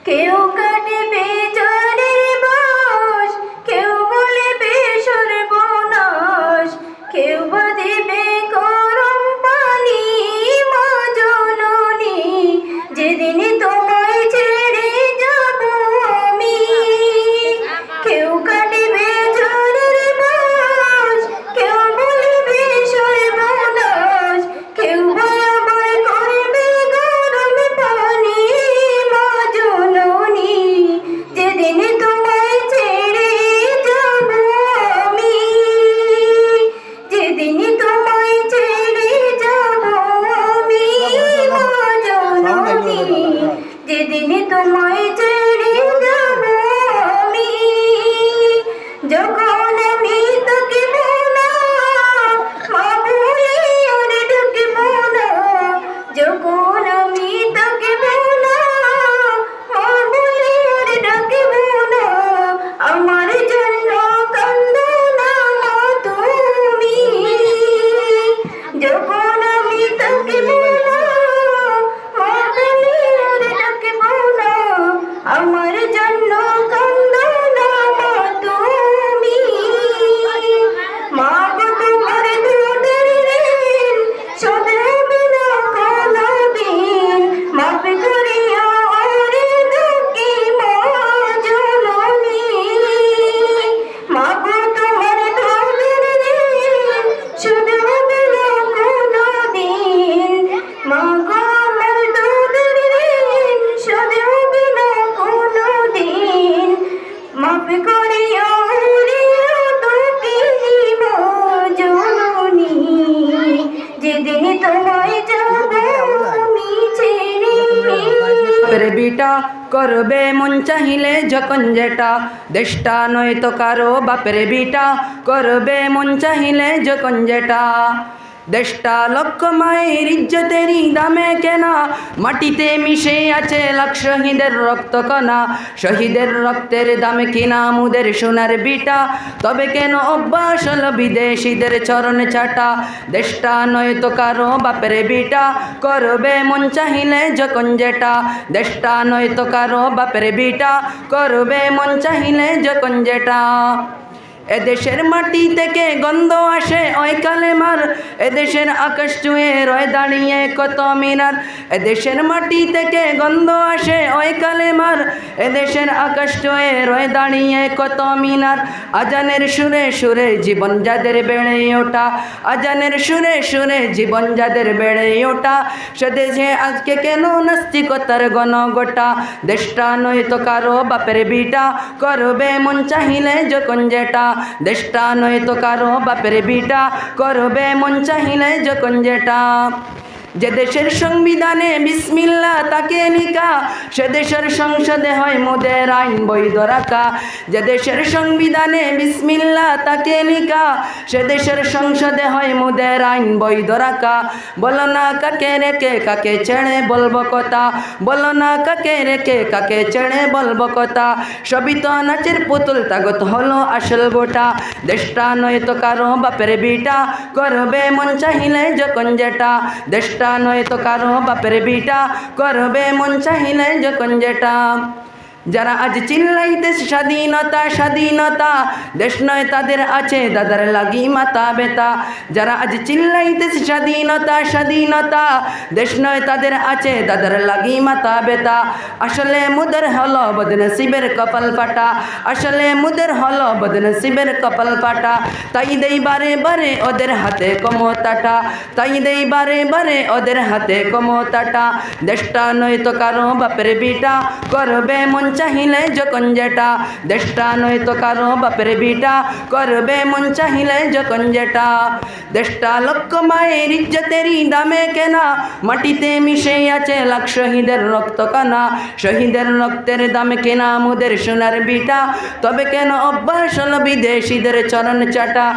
কেউ কাটিবে জলের বাঁশ, কেউ বলিবে সর্বনাশ, কেউ বা দিবে গরম পানি। মা জননী, যেদিন তোমায় ছেড়ে যাব আমি। কেউ কাটিবে জলের বাঁশ, কেউ বলিবে সর্বনাশ, কেউ বা আমায় করবে গরম পানি। মা জননী, যেদিন তোমায় ছেড়ে যাব আমি, যেদিন তোমায় ছেড়ে যাব আমি। মা জননী, যেদিন তোমায় ছেড়ে যাব আমি। যখন আমি থাকিব না, মা বলে আর ডাকিব না। যখন আমি থাকিব না, মা বলে আর ডাকিব না। আমার জন্য কান্দো না মা তুমি। যখন আমি থাকিব না, মা বলে আর ডাকিব না। আমার জন্য কান্দো না মা তুমি। মা গো তোমার দুধের ঋণ শোধ হবে না কোনদিন। মাফ করিও ওরে দুঃখী মা জননী। মা গো তোমার দুধের ঋণ শোধ হবে না কোনদিন। মা গো আমার দুধের ঋণ শোধ হবে না কোনদিন। মাফ করিও ওরে দুঃখী মা জননী, যেদিন তোমায় যাব আমি ছেড়ে। বাপের বিটা করবে মন চাহিলে যখন যেটা, দেশটা নয়তো কারো। বাপের বিটা করবে মন চাহিলে যখন যেটা, দেশটা লক্ষ মায়ের ইজ্জতেরই দামে কেনা। মাটিতে মিশে আছে লাখ শহীদের রক্ত কণা, শহীদের রক্তের দামে কিনা মুদের সোনার বিটা। তবে কেন অভ্যাস হলো বিদেশিদের চরণ চাটা, দেশটা নয়তো কারো। বাপের বিটা করবে মন চাহিলে যখন যেটা, দেশটা নয়তো কারো। বাপের বিটা করবে মন চাহিলে যখন যেটা। এদেশের মাটি থেকে গন্ধ আসে ওই কালেমার, এদেশের আকাশ চুয়ে রয়ে দাঁড়িয়ে কত মিনার। এদেশের মাটি থেকে গন্ধ আসে ওই কালেমার, এদেশের আকাশ চুয়ে রয়ে দাঁড়িয়ে কত মিনার। আজানের সুরে সুরে জীবন যাদের বেড়ে ওঠা, আজানের সুরে সুরে জীবন যাদের বেড়ে ওঠা। সে দেশে আজকে কেন নাস্তিকতার গণগোটা, দেশটা নয়তো কারো। বাপের বিটা করবে মন চাহিলে যখন যেটা, দেশটা নয়তো কারো। বাপের বিটা করবে মন চাহিলে যখন যেটা। যে দেশের সংবিধানে বিসমিল্লাহ তাকে লিখা, সে দেশের সংসদে হয় মোদের আইন বৈধ রাখা। যে দেশের সংবিধানে বিসমিল্লাহ তাকে লিখা, সে দেশের সংসদে হয় মোদের আইন বৈধ রাখা। বলো না কাকে রেখে কাকে ছেড়ে বলবো কথা, বলো না কাকে রেখে কাকে ছেড়ে বলবো কথা। সবই তো নাচের পুতুল, তাগত হলো আসল গোটা, দেশটা নয়তো কারো। বাপের বিটা করবে মন চাহিলে যখন যেটা, দেশটা নয়তো কারো। বাপের বিটা করবে মন চাহিলে যখন যেটা। যারা আজ চিল্লাইতেছে স্বাধীনতা স্বাধীনতা, দেশ নয় তাদের আছে দাদার লাগি মাথা বেতা। যারা আজ চিল্লাইতেছে স্বাধীনতা স্বাধীনতা, দেশ নয় তাদের আছে দাদার লাগি মাথা বেতা। আসলে মুদের হলো বদনসিবের কপাল ফাটা, আসলে মুদের হলো বদনসিবের কপাল ফাটা। তাই দেই বারে বারে ওদের হাতে ক্ষমতাটা, তাই দেই বারে বারে ওদের হাতে ক্ষমতাটা। দেশটা নয়তো কারো। বাপের বিটা করবে মন চাহিলে যখন যেটা, দেশটা নয়তো কারো। বাপের বিটা করবে মন চাহিলে যখন যেটা। দেশটা লক্ষ মায়ের ইজ্জতেরই দামে কেনা, মাটিতে মিশে আছে লাখ শহীদের রক্ত কণা, শহীদের রক্তের দামে কেনা মুদের সোনার বিটা। তবে কেন অভ্যাস হলো বিদেশিদের চরণ চাটা।